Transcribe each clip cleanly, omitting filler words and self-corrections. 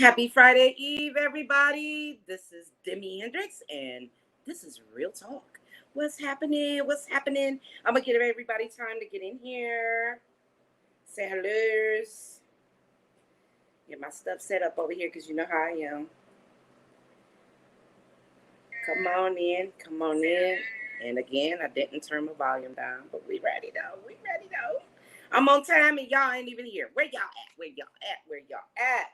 Happy Friday Eve, everybody. This is Demi Hendrix, and this is Real Talk. What's happening? What's happening? I'm going to give everybody time to get in here, say hellos, get my stuff set up over here because you know how I am. Come on in, come on in. And again, I didn't turn my volume down, but we ready though. We ready though. I'm on time and y'all ain't even here. Where y'all at? Where y'all at? Where y'all at?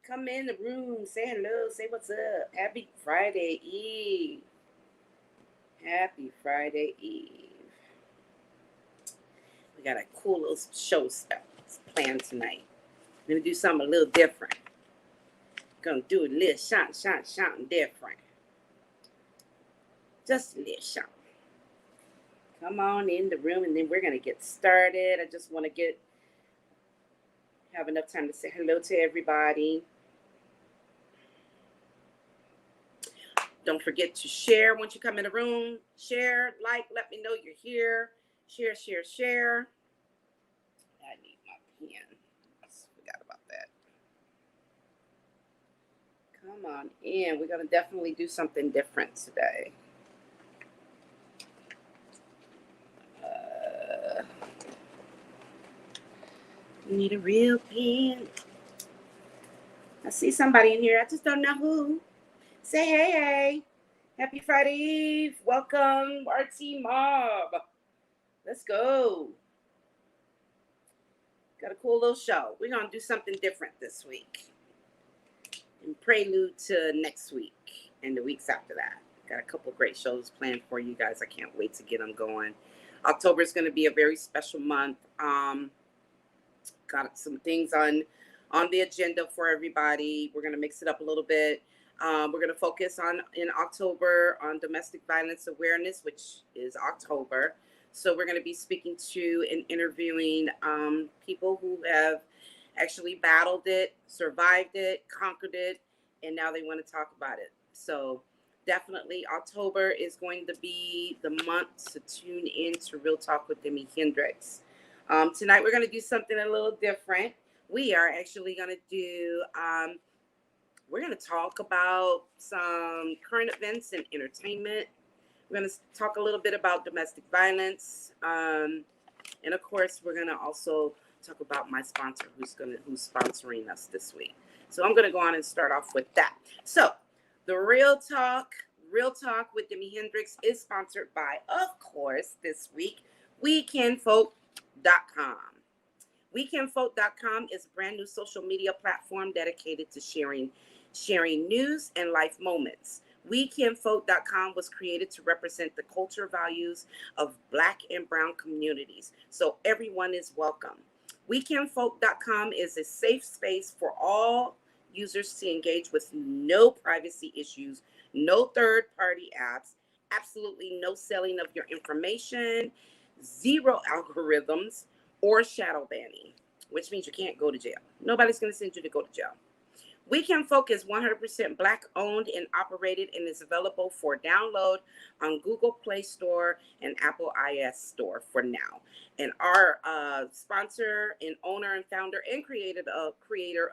Come in the room, say hello, say what's up. Happy Friday Eve. Happy Friday Eve. We got a cool little show stuff planned tonight. We're gonna do something a little different. Gonna do a little something different. Just a little something. Come on in the room and then we're gonna get started. I just wanna have enough time to say hello to everybody. Don't forget to share once you come in the room. Share, like, let me know you're here. Share. I need my pen. I forgot about that. Come on in. We're going to definitely do something different today. We need a real pen. I see somebody in here. I just don't know who. Say hey. Happy Friday Eve. Welcome, RT Mob. Let's go. Got a cool little show. We're going to do something different this week. In prelude to next week and the weeks after that. Got a couple great shows planned for you guys. I can't wait to get them going. October is going to be a very special month. Got some things on the agenda for everybody. We're going to mix it up a little bit. We're going to focus in October on domestic violence awareness, which is October. So we're going to be speaking to and interviewing people who have actually battled it, survived it, conquered it, and now they want to talk about it. So definitely October is going to be the month to tune in to Real Talk with Demi Hendrix. Tonight we're going to do something a little different. We are actually going to do, we're going to talk about some current events and entertainment. We're going to talk a little bit about domestic violence. And of course, we're going to also talk about my sponsor who's sponsoring us this week. So I'm going to go on and start off with that. So the Real Talk with Demi Hendrix is sponsored by, of course, this week, WeCanVote.com. WeCanVote.com is a brand new social media platform dedicated to sharing news and life moments. WeCanVote.com was created to represent the culture values of Black and Brown communities, so everyone is welcome. WeCanVote.com is a safe space for all users to engage with no privacy issues, no third-party apps, absolutely no selling of your information, zero algorithms, or shadow banning, which means you can't go to jail. Nobody's going to send you to go to jail. WeCanVote is 100% Black owned and operated and is available for download on Google Play Store and Apple iOS Store for now. And our sponsor and owner and founder and creator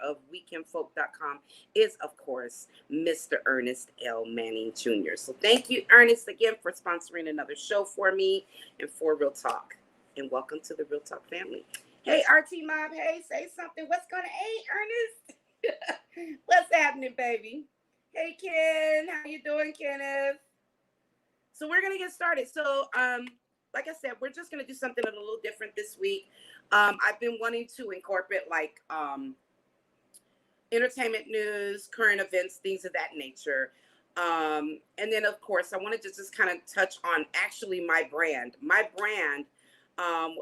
of WeCanVote.com is, of course, Mr. Ernest L. Manning Jr. So thank you, Ernest, again for sponsoring another show for me and for Real Talk. And welcome to the Real Talk family. Hey, RT Mob, hey, say something. What's going to, hey, Ernest? What's happening, baby? Hey, Ken, how you doing, Kenneth? So we're gonna get started. So, like I said, we're just gonna do something a little different this week. I've been wanting to incorporate like entertainment news, current events, things of that nature. And then, of course, I wanted to just kind of touch on actually my brand,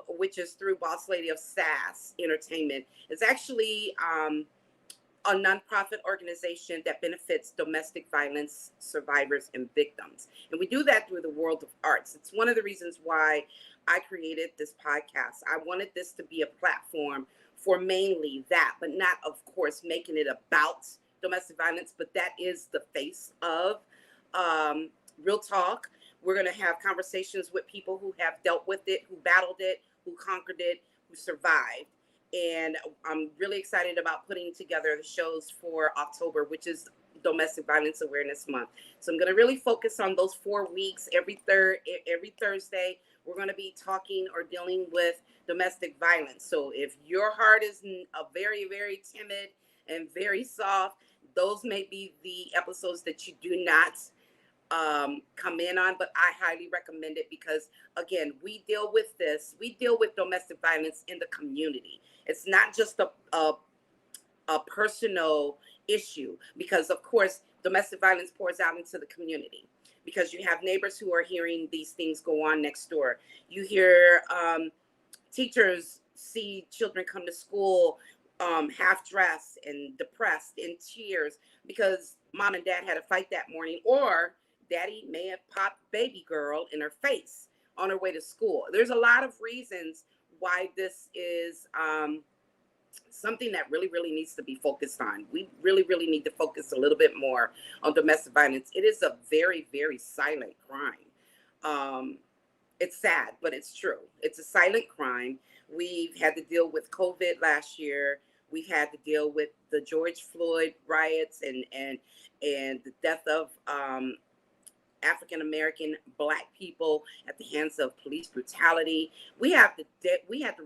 which is through Boss Lady of SAS Entertainment. It's actually a nonprofit organization that benefits domestic violence survivors and victims. And we do that through the world of arts. It's one of the reasons why I created this podcast. I wanted this to be a platform for mainly that, but not, of course, making it about domestic violence, but that is the face of Real Talk. We're going to have conversations with people who have dealt with it, who battled it, who conquered it, who survived. And I'm really excited about putting together the shows for October, which is Domestic Violence Awareness Month. So I'm going to really focus on those 4 weeks. Every Thursday, we're going to be talking or dealing with domestic violence. So if your heart is a very, very timid and very soft, those may be the episodes that you do not come in on, but I highly recommend it because, again, we deal with domestic violence in the community. It's not just a personal issue, because of course domestic violence pours out into the community, because you have neighbors who are hearing these things go on next door. You hear teachers see children come to school half dressed and depressed in tears because mom and dad had a fight that morning, or daddy may have popped baby girl in her face on her way to school. There's a lot of reasons why this is something that really, really needs to be focused on. We really, really need to focus a little bit more on domestic violence. It is a very, very silent crime. It's sad, but it's true. It's a silent crime. We've had to deal with COVID last year. We've had to deal with the George Floyd riots and the death of African American Black people at the hands of police brutality. We had to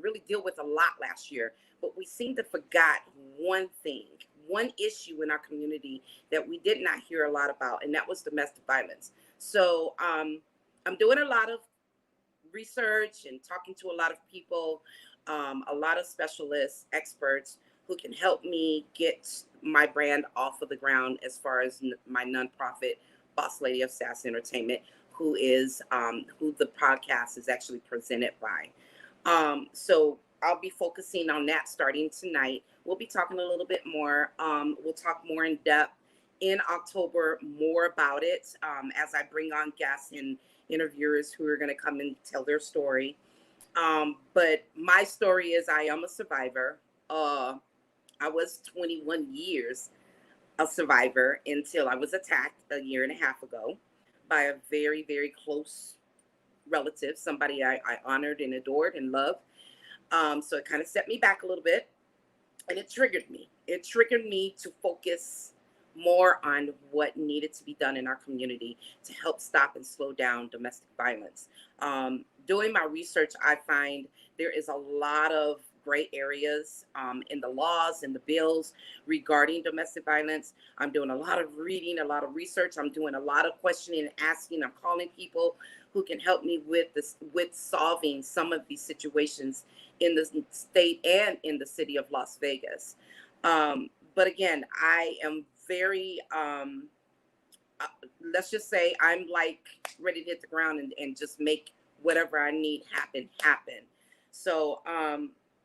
really deal with a lot last year, but we seem to forgot one thing, one issue in our community that we did not hear a lot about, and that was domestic violence. So I'm doing a lot of research and talking to a lot of people, a lot of specialists, experts who can help me get my brand off of the ground as far as my nonprofit, Boss Lady of Sass Entertainment, who the podcast is actually presented by. So I'll be focusing on that starting tonight. We'll be talking a little bit more. We'll talk more in depth in October, more about it, as I bring on guests and interviewers who are going to come and tell their story. But my story is I am a survivor. I was 21 years a survivor until I was attacked a year and a half ago by a very, very close relative, somebody I honored and adored and loved. So it kind of set me back a little bit, and it triggered me. It triggered me to focus more on what needed to be done in our community to help stop and slow down domestic violence. Doing my research, I find there is a lot of gray areas in the laws and the bills regarding domestic violence. I'm doing a lot of reading, a lot of research. I'm doing a lot of questioning and asking. I'm calling people who can help me with this, with solving some of these situations in the state and in the city of Las Vegas. But again, I am very, let's just say I'm like ready to hit the ground and just make whatever I need happen. So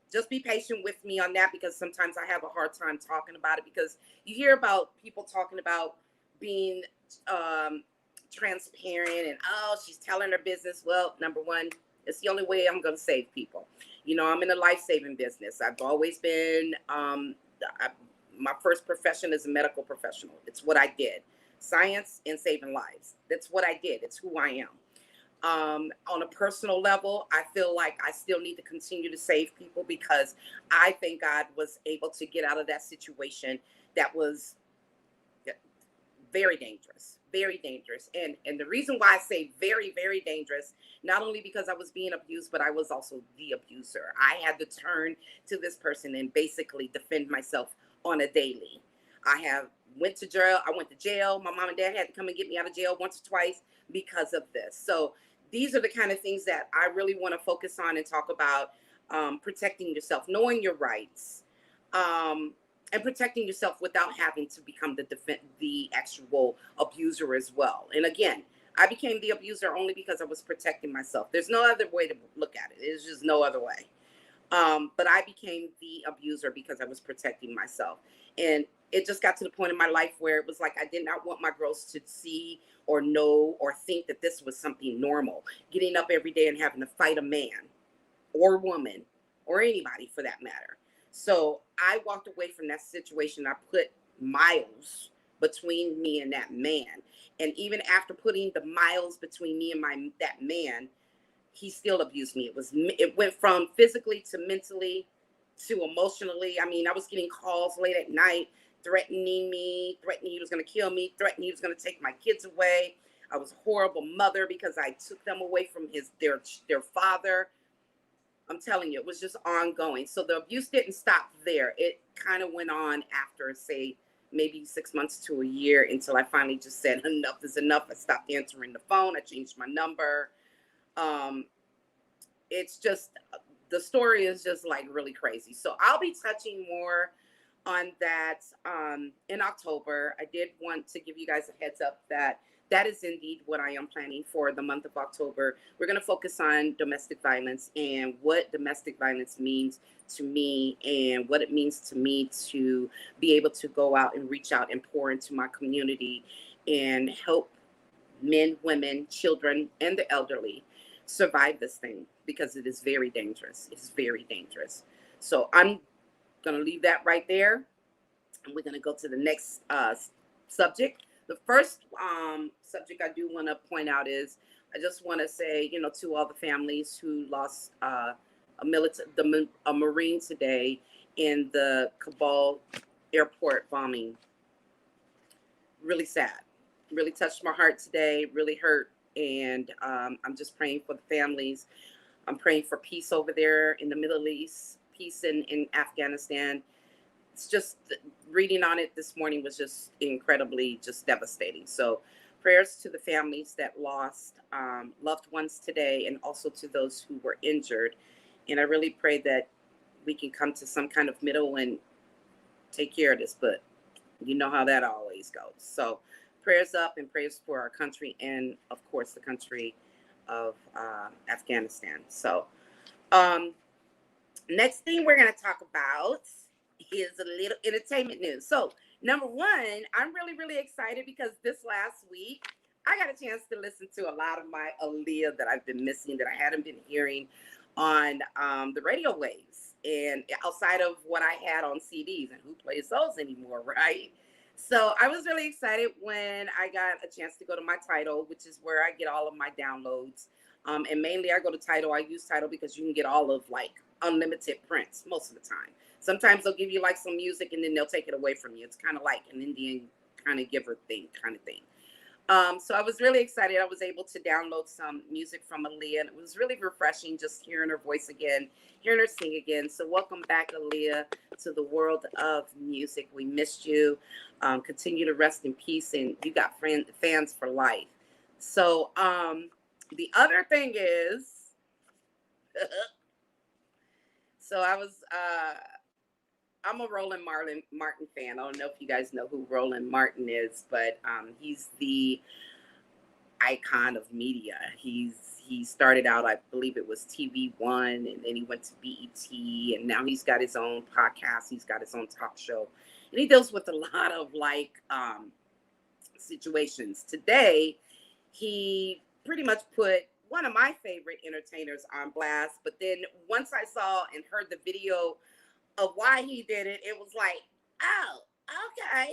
just be patient with me on that, because sometimes I have a hard time talking about it, because you hear about people talking about being transparent and, oh, she's telling her business. Well, number one, it's the only way I'm going to save people. You know, I'm in a life-saving business. I've always been, my first profession is a medical professional. It's what I did. Science and saving lives. That's what I did. It's who I am. On a personal level, I feel like I still need to continue to save people, because I thank God was able to get out of that situation that was very dangerous, very dangerous. And the reason why I say very, very dangerous, not only because I was being abused, but I was also the abuser. I had to turn to this person and basically defend myself on a daily. I went to jail. My mom and dad had to come and get me out of jail once or twice because of this. So these are the kind of things that I really want to focus on and talk about, protecting yourself, knowing your rights, and protecting yourself without having to become the actual abuser as well. And again, I became the abuser only because I was protecting myself. There's no other way to look at it. There's just no other way. But I became the abuser because I was protecting myself. And it just got to the point in my life where it was like I did not want my girls to see or know or think that this was something normal. Getting up every day and having to fight a man or woman or anybody for that matter. So I walked away from that situation. I put miles between me and that man. And even after putting the miles between me and that man, he still abused me. It went from physically to mentally to emotionally. I mean, I was getting calls late at night threatening me, threatening he was going to kill me, threatening he was going to take my kids away. I was a horrible mother because I took them away from their father. I'm telling you, it was just ongoing. So the abuse didn't stop there. It kind of went on after, say, maybe 6 months to a year, until I finally just said enough is enough. I stopped answering the phone. I changed my number. Um, it's just, the story is just like really crazy. So I'll be touching more on that in October. I did want to give you guys a heads up that that is indeed what I am planning for the month of October. We're going to focus on domestic violence and what domestic violence means to me, and what it means to me to be able to go out and reach out and pour into my community and help men, women, children, and the elderly survive this thing, because it is very dangerous. It's very dangerous. So I'm going to leave that right there. And we're going to go to the next subject. The first subject I do want to point out is, I just want to say, to all the families who lost a Marine today in the Kabul airport bombing. Really sad. Really touched my heart today. Really hurt. And I'm just praying for the families. I'm praying for peace over there in the Middle East, peace in Afghanistan. It's just, reading on it this morning was just incredibly just devastating. So prayers to the families that lost loved ones today, and also to those who were injured. And I really pray that we can come to some kind of middle and take care of this, but you know how that always goes. So prayers up, and prayers for our country, and of course the country of Afghanistan. So next thing we're going to talk about is a little entertainment news. So number one, I'm really excited because this last week I got a chance to listen to a lot of my Aaliyah that I've been missing, that I hadn't been hearing on the radio waves, and outside of what I had on CDs, and who plays those anymore, right? So I was really excited when I got a chance to go to my Tidal, which is where I get all of my downloads. And mainly I go to Tidal. I use Tidal because you can get all of like unlimited prints most of the time. Sometimes they'll give you like some music and then they'll take it away from you. It's kind of like an Indian kind of giver thing kind of thing. So I was really excited. I was able to download some music from Aaliyah, and it was really refreshing just hearing her voice again, hearing her sing again. So welcome back, Aaliyah, to the world of music. We missed you. Continue to rest in peace, and you got fans for life. So the other thing is, so I'm a Roland Martin fan. I don't know if you guys know who Roland Martin is, but he's the icon of media. He started out, I believe it was TV One, and then he went to BET, and now he's got his own podcast. He's got his own talk show, and he deals with a lot of like situations. Today, he pretty much put one of my favorite entertainers on blast, but then once I saw and heard the video of why he did it, it was like, oh, okay.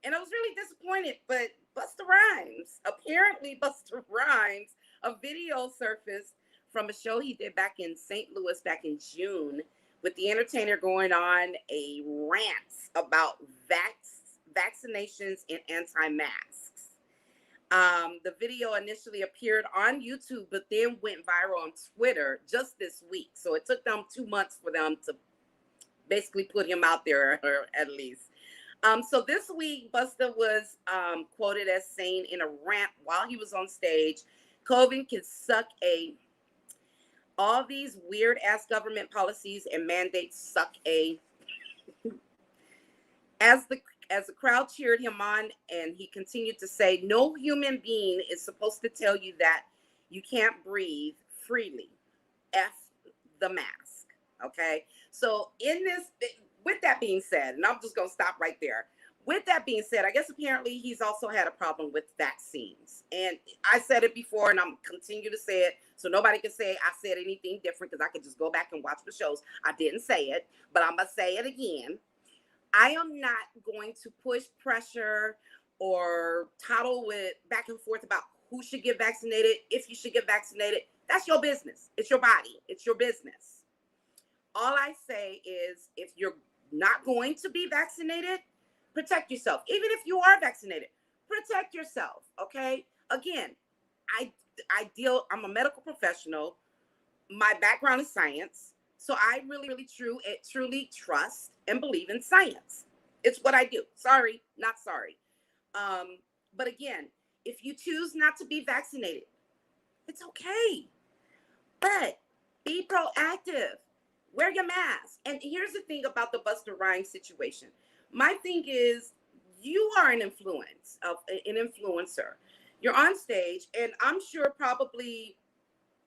And I was really disappointed, but Busta Rhymes, apparently Busta Rhymes, a video surfaced from a show he did back in St. Louis back in June, with the entertainer going on a rant about vaccinations and anti-masks. The video initially appeared on YouTube, but then went viral on Twitter just this week. So it took them 2 months for them to basically put him out there, or at least. So this week, Busta was quoted as saying in a rant while he was on stage, COVID can suck all these weird ass government policies and mandates suck as the crowd cheered him on, and he continued to say, no human being is supposed to tell you that you can't breathe freely. F the mask. Okay. So with that being said, and I'm just going to stop right there. With that being said, I guess apparently he's also had a problem with vaccines. And I said it before, and I'm continue to say it, so nobody can say I said anything different, because I could just go back and watch the shows. I didn't say it, but I'm going to say it again. I am not going to push pressure or tattle with back and forth about who should get vaccinated, if you should get vaccinated. That's your business. It's your body. It's your business. All I say is if you're not going to be vaccinated, protect yourself. Even if you are vaccinated, protect yourself. Okay. Again, I I'm a medical professional. My background is science. So I really truly trust and believe in science. It's what I do. Sorry, not sorry. But again, if you choose not to be vaccinated, it's okay. But be proactive. Wear your mask. And here's the thing about the Busta Rhymes situation. My thing is, you are an influencer. You're on stage, and I'm sure probably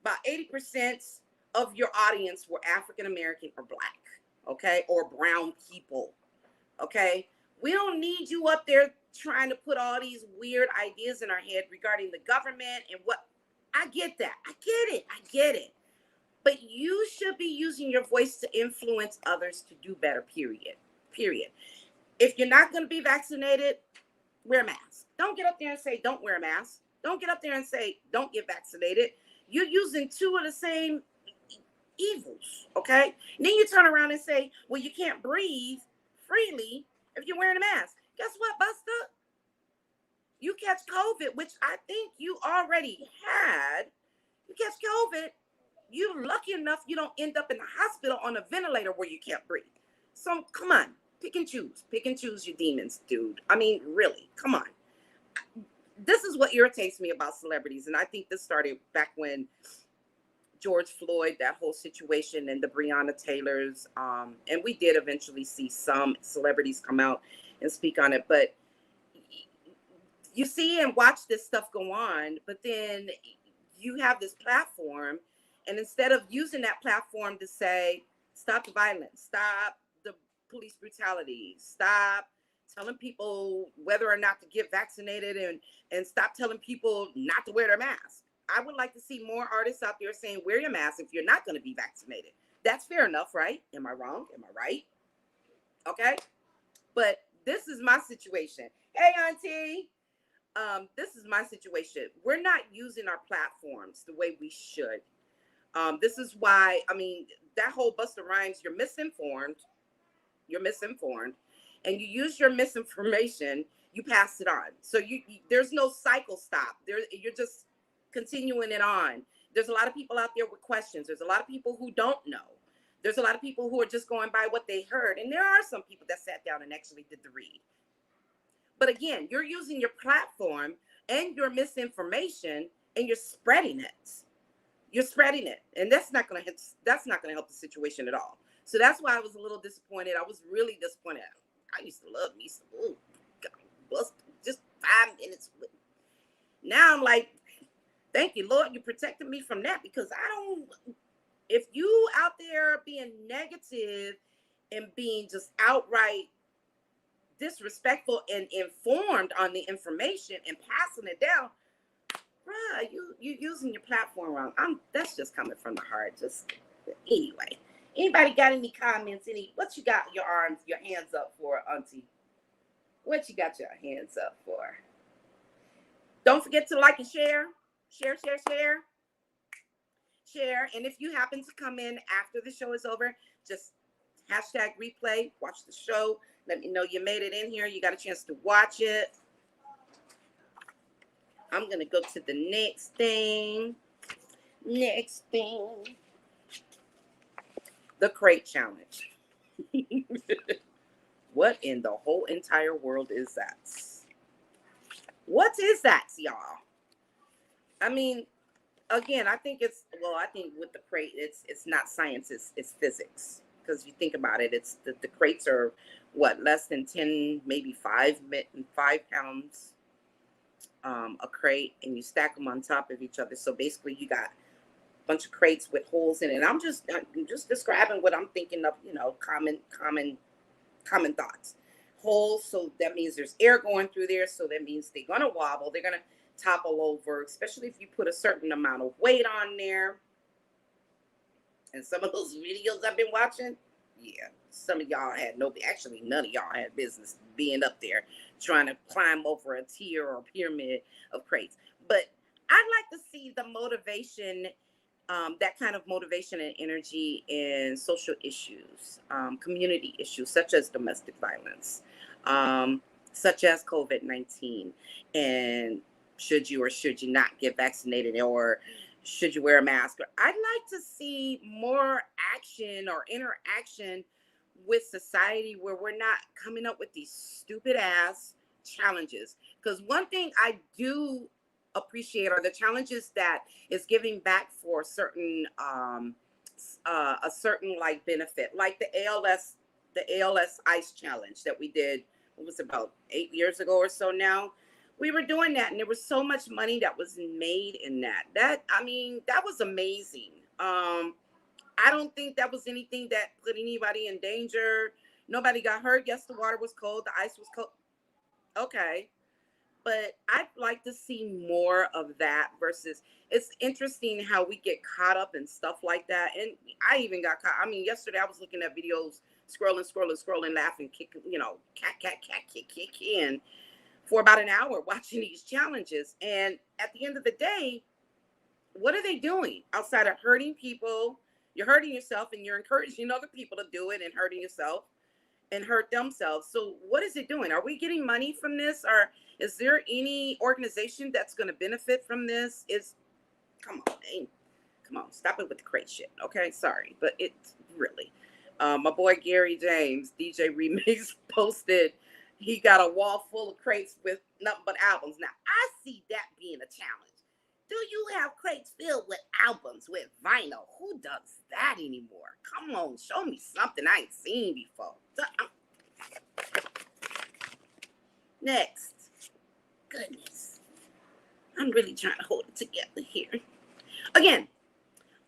about 80% of your audience were African American or black, okay, or brown people, okay. We don't need you up there trying to put all these weird ideas in our head regarding the government and what. I get that. I get it. But you should be using your voice to influence others to do better, period. If you're not going to be vaccinated, wear a mask. Don't get up there and say don't wear a mask. Don't get up there and say don't get vaccinated. You're using two of the same evils, okay? And then you turn around and say, well, you can't breathe freely if you're wearing a mask. Guess what, Buster? You catch COVID, which I think you already had. You catch COVID, you're lucky enough you don't end up in the hospital on a ventilator where you can't breathe. So come on, pick and choose your demons, dude. I mean, really, come on. This is what irritates me about celebrities, and I think this started back when George Floyd, that whole situation, and the Breonna Taylors, and we did eventually see some celebrities come out and speak on it, but you see and watch this stuff go on, but then you have this platform, and instead of using that platform to say, stop the violence, stop the police brutality, stop telling people whether or not to get vaccinated, and stop telling people not to wear their mask. I would like to see more artists out there saying, wear your mask if you're not going to be vaccinated. That's fair enough, right? Am I wrong? Am I right? Okay. But this is my situation. Hey, Auntie. This is my situation. We're not using our platforms the way we should. This is why, I mean, that whole Busta Rhymes, you're misinformed, and you use your misinformation, you pass it on. So you there's no cycle stop. You're just continuing it on. There's a lot of people out there with questions. There's a lot of people who don't know. There's a lot of people who are just going by what they heard. And there are some people that sat down and actually did the read. But again, you're using your platform and your misinformation, and you're spreading it. You're spreading it. And that's not going to help the situation at all. So that's why I was a little disappointed. I was really disappointed. I used to love me some, just 5 minutes. Now I'm like, thank you, Lord, you protected me from that, because if you out there being negative and being just outright disrespectful and informed on the information and passing it down, bruh, you using your platform wrong. That's just coming from the heart. Just anyway. Anybody got any comments? What you got your hands up for, Auntie? What you got your hands up for? Don't forget to like and share. Share. And if you happen to come in after the show is over, just hashtag replay, watch the show. Let me know you made it in here. You got a chance to watch it. I'm going to go to the next thing. The crate challenge. What in the whole entire world is that? What is that, y'all? I mean, again, I think with the crate, it's not science, it's physics. Because you think about it, it's the crates are what, less than 10, maybe 5 pounds a crate, and you stack them on top of each other. So basically, you got a bunch of crates with holes in it. And I'm just describing what I'm thinking of, common thoughts. Holes, so that means there's air going through there. So that means they're gonna wobble, they're gonna topple over, especially if you put a certain amount of weight on there. And some of those videos I've been watching, yeah, some of y'all actually none of y'all had business being up there trying to climb over a tier or pyramid of crates. But I'd like to see the motivation that kind of motivation and energy in social issues, community issues such as domestic violence, um, such as COVID-19, and should you or should you not get vaccinated, or should you wear a mask? I'd like to see more action or interaction with society where we're not coming up with these stupid ass challenges. Because one thing I do appreciate are the challenges that is giving back for certain a certain like benefit, like the ALS ice challenge that we did. It was about 8 years ago or so now. We were doing that, and there was so much money that was made in that. That was amazing. I don't think that was anything that put anybody in danger. Nobody got hurt. Yes, the water was cold. The ice was cold. Okay. But I'd like to see more of that versus it's interesting how we get caught up in stuff like that. And I even got caught. Yesterday I was looking at videos, scrolling, laughing, kicking, cat, kick in for about an hour watching these challenges. And at the end of the day, what are they doing outside of hurting people? You're hurting yourself and you're encouraging other people to do it and hurting yourself and hurt themselves. So what is it doing? Are we getting money from this? Or is there any organization that's going to benefit from this? Come on, man. Come on, stop it with the crate shit. Okay, sorry, but it's really. My boy Gary James, DJ Remix, posted he got a wall full of crates with nothing but albums. Now, I see that being a challenge. Do you have crates filled with albums, with vinyl? Who does that anymore? Come on, show me something I ain't seen before. Next. Goodness. I'm really trying to hold it together here. Again,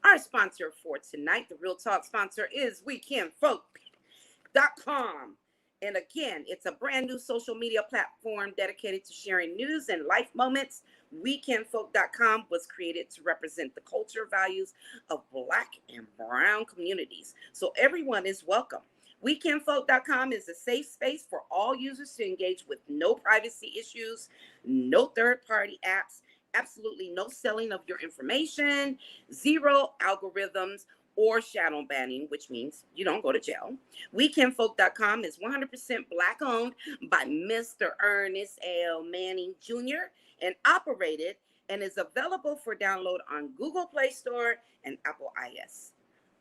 our sponsor for tonight, the Real Talk sponsor, is weekendfolk.com. And again, it's a brand new social media platform dedicated to sharing news and life moments. Weekendfolk.com was created to represent the culture values of Black and Brown communities, so everyone is welcome. Weekendfolk.com is a safe space for all users to engage with no privacy issues, no third-party apps, absolutely no selling of your information, zero algorithms, or shadow banning, which means you don't go to jail. Weekendfolk.com is 100% Black owned by Mr. Ernest L. Manning Jr. and operated and is available for download on Google Play Store and Apple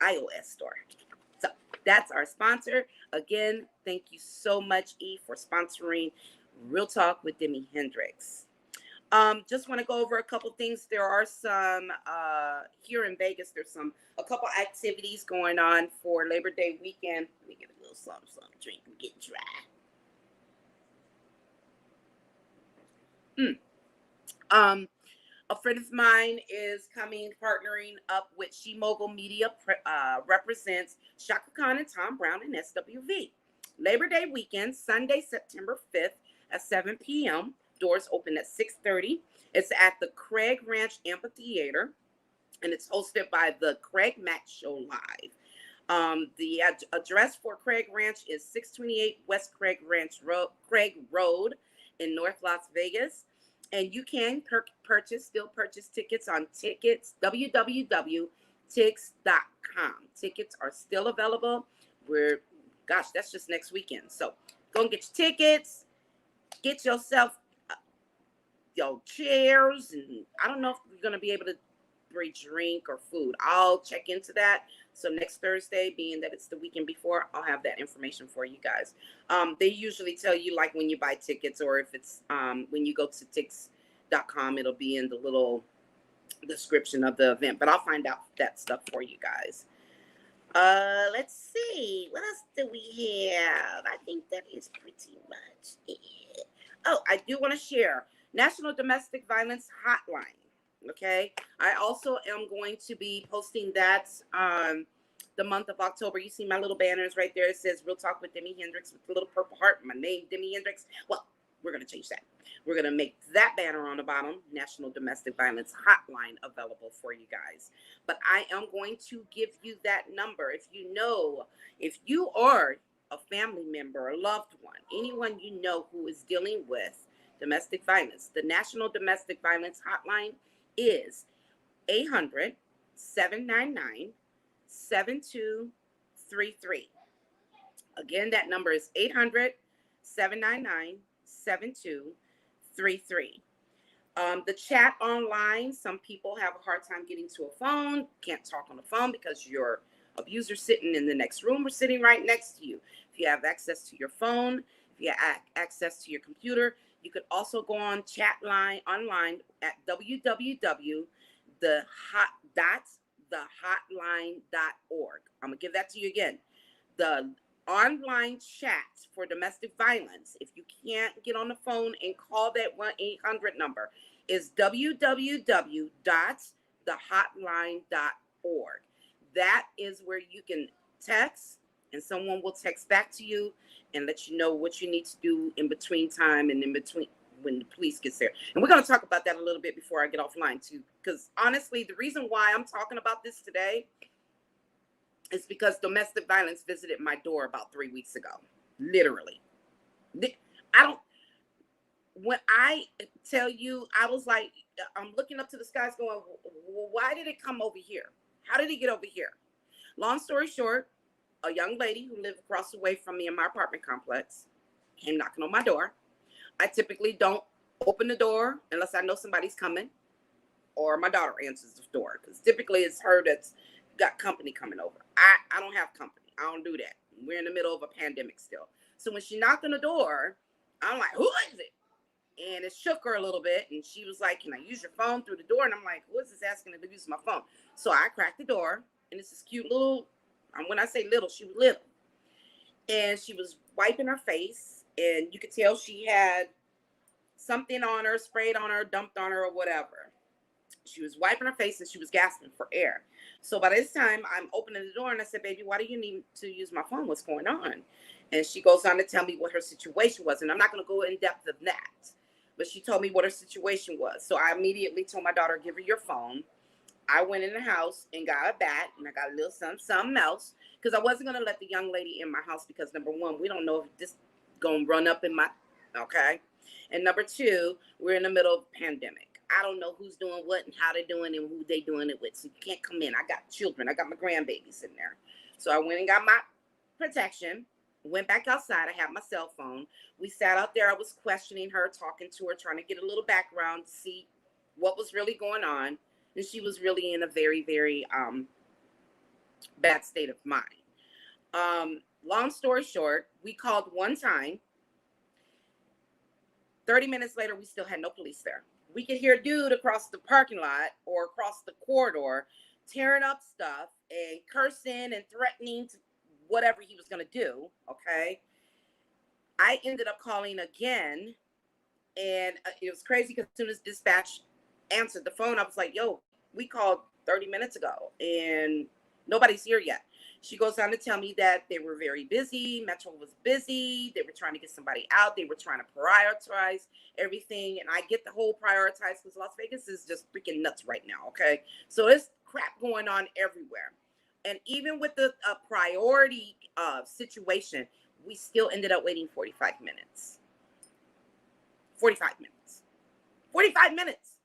iOS Store. So that's our sponsor. Again, thank you so much, E, for sponsoring Real Talk with Demi Hendrix. Just want to go over a couple things. There are some here in Vegas. There's a couple activities going on for Labor Day weekend. Let me get a little something, drink and get dry. A friend of mine is partnering up with She Mogul Media, represents Shaka Khan and Tom Brown and SWV. Labor Day weekend, Sunday, September 5th at 7 p.m. Doors open at 6:30. It's at the Craig Ranch Amphitheater, and it's hosted by the Craig Mack Show Live. The address for Craig Ranch is 628 West Craig Road in North Las Vegas. And you can still purchase tickets on www.tix.com. Tickets are still available. That's just next weekend. So go and get your tickets. Get yourself your chairs, and I don't know if we're going to be able to bring drink or food. I'll check into that. So next Thursday, being that it's the weekend before, I'll have that information for you guys. They usually tell you like when you buy tickets, or if it's when you go to tix.com, it'll be in the little description of the event, but I'll find out that stuff for you guys. Let's see. What else do we have? I think that is pretty much it. Oh, I do want to share National Domestic Violence Hotline. Okay. I also am going to be posting that the month of October. You see my little banners right there. It says Real Talk with Demi Hendrix with the little purple heart. My name, Demi Hendrix. Well, we're going to change that. We're going to make that banner on the bottom, National Domestic Violence Hotline, available for you guys. But I am going to give you that number. If you are a family member, a loved one, anyone you know who is dealing with domestic violence, the National Domestic Violence Hotline is 800-799-7233. Again, that number is 800-799-7233. The chat online, some people have a hard time getting to a phone, can't talk on the phone because your abuser's sitting in the next room or sitting right next to you. If you have access to your phone, if you have access to your computer, you could also go on chat line online at www.thehotline.org. I'm going to give that to you again. The online chat for domestic violence, if you can't get on the phone and call that 1-800 number, is www.thehotline.org. That is where you can text, and someone will text back to you and let you know what you need to do in between time and in between when the police gets there. And we're going to talk about that a little bit before I get offline too, because honestly, the reason why I'm talking about this today is because domestic violence visited my door about 3 weeks ago. Literally. When I tell you, I was like, I'm looking up to the skies going, well, why did it come over here? How did it get over here? Long story short, a young lady who lived across the way from me in my apartment complex came knocking on my door. I typically don't open the door unless I know somebody's coming or my daughter answers the door, because typically it's her that's got company coming over. I don't have company. I don't do that. We're in the middle of a pandemic still. So when she knocked on the door, I'm like, who is it? And it shook her a little bit. And she was like, can I use your phone through the door? And I'm like, who is this asking to use my phone? So I cracked the door, and it's this cute little, when I say little, she was little. And she was wiping her face, and you could tell she had something on her, sprayed on her, dumped on her, or whatever. She was wiping her face, and she was gasping for air. So by this time, I'm opening the door, and I said, baby, why do you need to use my phone? What's going on? And she goes on to tell me what her situation was. And I'm not going to go in depth of that, but she told me what her situation was. So I immediately told my daughter, give her your phone. I went in the house and got a bat, and I got a little something else, because I wasn't going to let the young lady in my house because, number one, we don't know if this going to run up in my, okay? And number two, we're in the middle of a pandemic. I don't know who's doing what and how they're doing and who they doing it with. So you can't come in. I got children. I got my grandbabies in there. So I went and got my protection, went back outside. I had my cell phone. We sat out there. I was questioning her, talking to her, trying to get a little background to see what was really going on. And she was really in a very, very bad state of mind. Long story short, we called one time. 30 minutes later, we still had no police there. We could hear a dude across the parking lot or across the corridor tearing up stuff and cursing and threatening to whatever he was going to do, okay? I ended up calling again, and it was crazy because as soon as dispatch answered the phone, I was like, yo, we called 30 minutes ago, and nobody's here yet. She goes on to tell me that they were very busy. Metro was busy. They were trying to get somebody out. They were trying to prioritize everything. And I get the whole prioritize because Las Vegas is just freaking nuts right now, okay? So there's crap going on everywhere. And even with the priority situation, we still ended up waiting 45 minutes. 45 minutes. 45 minutes.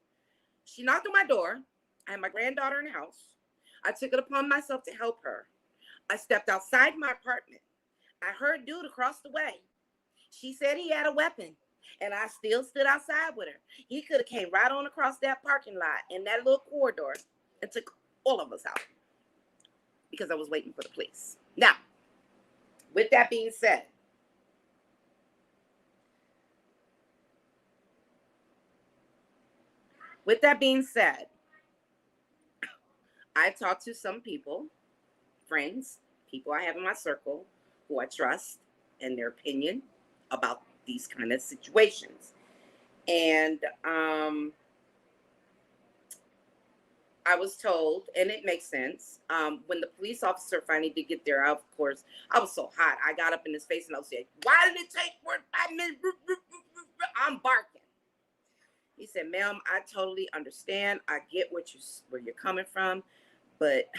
She knocked on my door. I had my granddaughter in the house. I took it upon myself to help her. I stepped outside my apartment. I heard a dude across the way. She said he had a weapon, and I still stood outside with her. He could have came right on across that parking lot in that little corridor and took all of us out because I was waiting for the police. Now, with that being said, I talked to some people, friends, people I have in my circle who I trust and their opinion about these kind of situations. And I was told, and it makes sense, when the police officer finally did get there, of course, I was so hot. I got up in his face and I was saying, why did it take 5 minutes? I'm barking. He said, ma'am, I totally understand. I get where you're coming from, but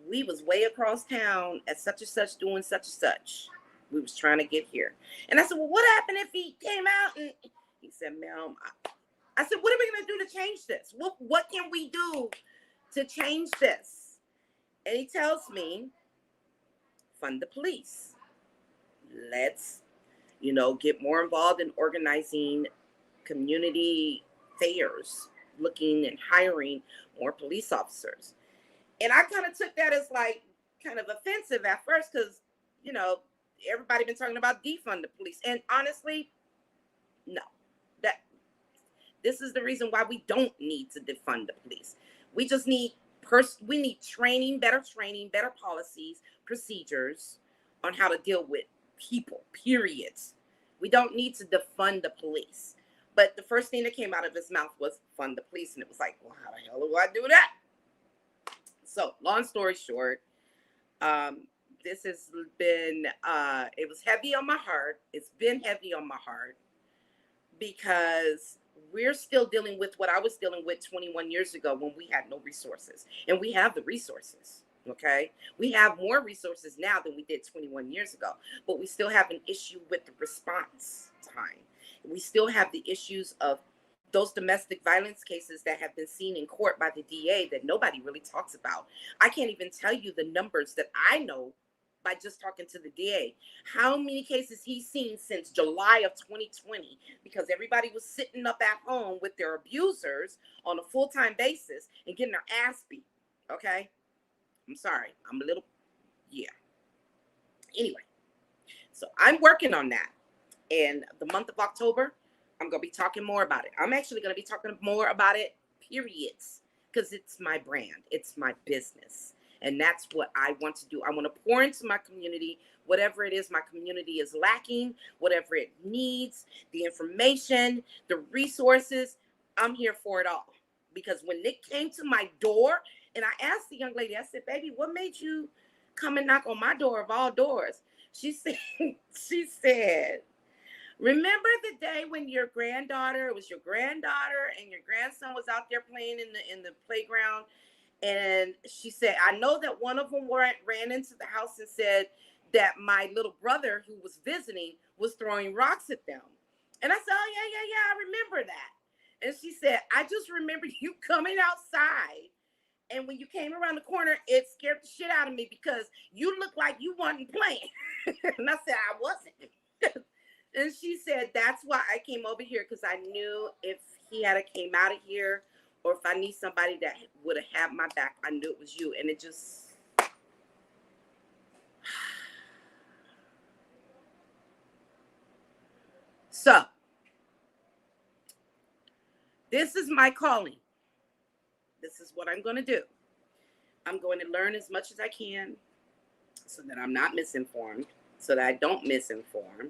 we was way across town at such and such doing such and such. We was trying to get here. And I said, well, what happened if he came out? And he said, ma'am, I said, what are we going to do to change this? What can we do to change this. And he tells me, fund the police. Let's, get more involved in organizing community fairs, looking and hiring more police officers. And I kind of took that as like kind of offensive at first because, you know, everybody been talking about defund the police. And honestly, no. That this is the reason why we don't need to defund the police. We just need we need training, better policies, procedures on how to deal with people, period. We don't need to defund the police. But the first thing that came out of his mouth was fund the police. And it was like, well, how the hell do I do that? So long story short, this has been, it was heavy on my heart. It's been heavy on my heart because we're still dealing with what I was dealing with 21 years ago when we had no resources. And we have the resources, okay? We have more resources now than we did 21 years ago, but we still have an issue with the response time. We still have the issues of those domestic violence cases that have been seen in court by the DA that nobody really talks about. I can't even tell you the numbers that I know by just talking to the DA. How many cases he's seen since July of 2020, because everybody was sitting up at home with their abusers on a full-time basis and getting their ass beat, okay? I'm sorry, I'm a little, yeah. Anyway, so I'm working on that. And the month of October, I'm going to be talking more about it. I'm actually going to be talking more about it, periods, because it's my brand. It's my business. And that's what I want to do. I want to pour into my community, whatever it is my community is lacking, whatever it needs, the information, the resources. I'm here for it all. Because when Nick came to my door, and I asked the young lady, I said, baby, what made you come and knock on my door of all doors? She said, remember the day when it was your granddaughter and your grandson was out there playing in the playground? And she said, I know that one of them ran into the house and said that my little brother who was visiting was throwing rocks at them. And I said, oh, yeah, I remember that. And she said, I just remember you coming outside. And when you came around the corner, it scared the shit out of me because you looked like you wasn't playing. And I said, I wasn't. And she said, that's why I came over here, because I knew if he had came out of here, or if I need somebody that would have had my back, I knew it was you. And it just, so this is my calling. This is what I'm going to do. I'm going to learn as much as I can so that I'm not misinformed, so that I don't misinform.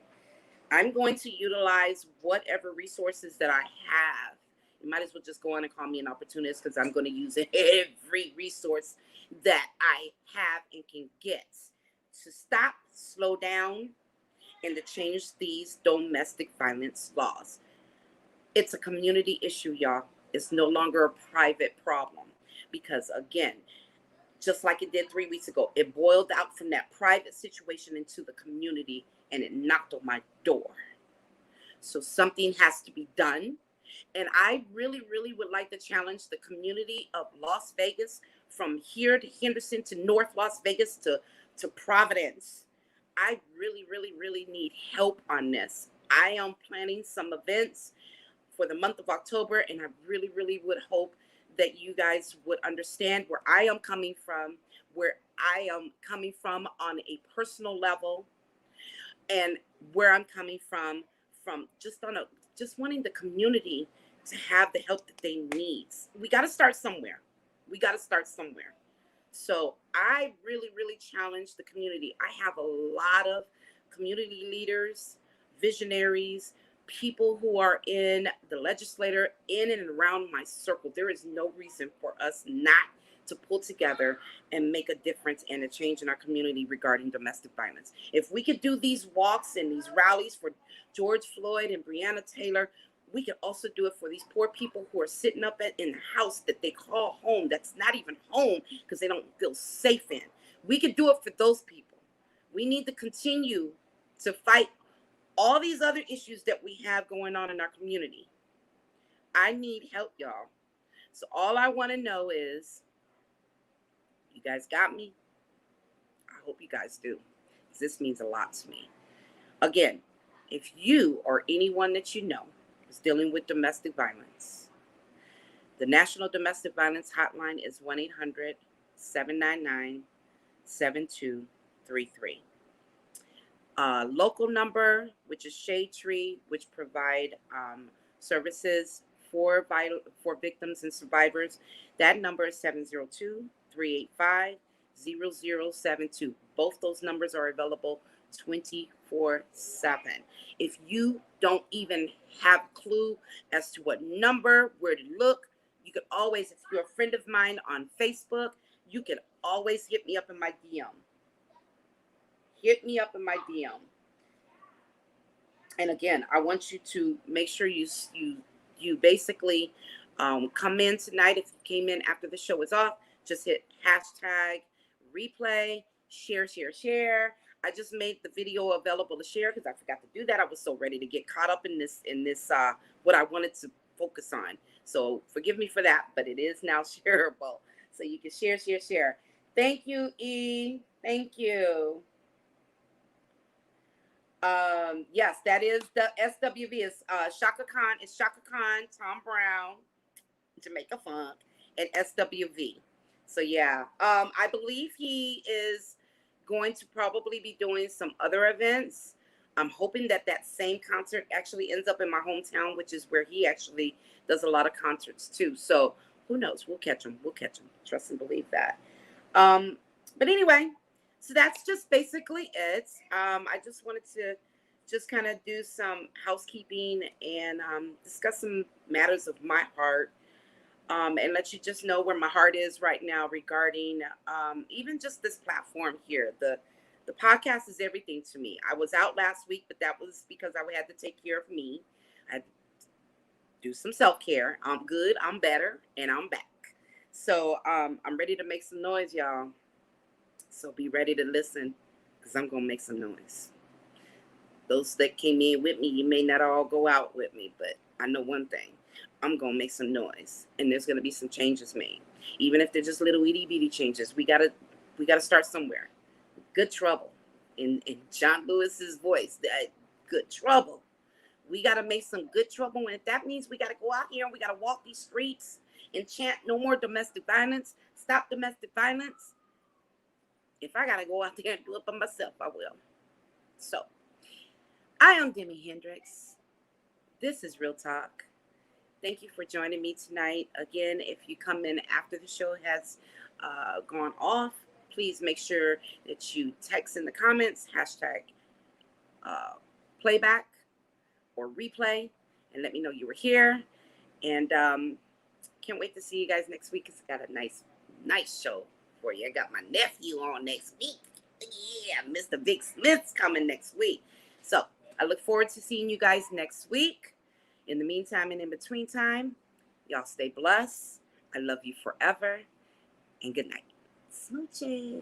I'm going to utilize whatever resources that I have. You might as well just go on and call me an opportunist, because I'm going to use every resource that I have and can get to stop, slow down, and to change these domestic violence laws. It's a community issue, y'all. It's no longer a private problem, because again, just like it did 3 weeks ago, it boiled out from that private situation into the community, and it knocked on my door. So something has to be done. And I really, really would like to challenge the community of Las Vegas, from here to Henderson to North Las Vegas to Providence. I really, really, really need help on this. I am planning some events for the month of October, and I really, really would hope that you guys would understand where I am coming from, on a personal level, and where I'm coming from just wanting the community to have the help that they need. We got to start somewhere. So I really, really challenge the community. I have a lot of community leaders, visionaries, people who are in the legislature, in and around my circle. There is no reason for us not to pull together and make a difference and a change in our community regarding domestic violence. If we could do these walks and these rallies for George Floyd and Breonna Taylor, we can also do it for these poor people who are sitting up in the house that they call home, that's not even home because they don't feel safe in. We could do it for those people. We need to continue to fight all these other issues that we have going on in our community. I need help, y'all. So all I want to know is, You guys got me? I hope you guys do. This means a lot to me. Again, if you or anyone that you know is dealing with domestic violence, the National Domestic Violence Hotline is 1-800-799-7233. Local number, which is Shade Tree, which provide services for victims and survivors. That number is 702-385-0072. Both those numbers are available 24/7. If you don't even have a clue as to what number, where to look, you can always, if you're a friend of mine on Facebook, you can always hit me up in my DM. Hit me up in my DM. And again, I want you to make sure you basically come in tonight. If you came in after the show is off, just hit hashtag replay, share. I just made the video available to share because I forgot to do that. I was so ready to get caught up in this what I wanted to focus on. So forgive me for that, but it is now shareable. So you can share. Thank you, E. Thank you. Yes, that is the SWV is Shaka Khan. It's Shaka Khan, Tom Brown, Jamaica Funk, and SWV. So yeah, I believe he is going to probably be doing some other events. I'm hoping that same concert actually ends up in my hometown, which is where he actually does a lot of concerts too. So who knows? We'll catch him. Trust and believe that. But anyway, so that's just basically it. I just wanted to just kind of do some housekeeping and discuss some matters of my heart, and let you just know where my heart is right now regarding even just this platform here. The podcast is everything to me. I was out last week, but that was because I had to take care of me. I had to do some self-care. I'm good, I'm better, and I'm back. So I'm ready to make some noise, y'all. So be ready to listen, because I'm going to make some noise. Those that came in with me, you may not all go out with me, but I know one thing. I'm going to make some noise, and there's going to be some changes made. Even if they're just little itty bitty changes, we gotta start somewhere. Good trouble. In John Lewis's voice, that good trouble. We got to make some good trouble. And if that means we got to go out here and we got to walk these streets and chant no more domestic violence, stop domestic violence, if I got to go out there and do it by myself, I will. So, I am Demi Hendrix. This is Real Talk. Thank you for joining me tonight. Again, if you come in after the show has gone off, please make sure that you text in the comments, hashtag playback or replay, and let me know you were here. And can't wait to see you guys next week, because I got a nice show for you. I got my nephew on next week. Yeah, Mr. Vic Smith's coming next week. So I look forward to seeing you guys next week. In the meantime and in between time, y'all stay blessed. I love you forever. And good night. Smooches.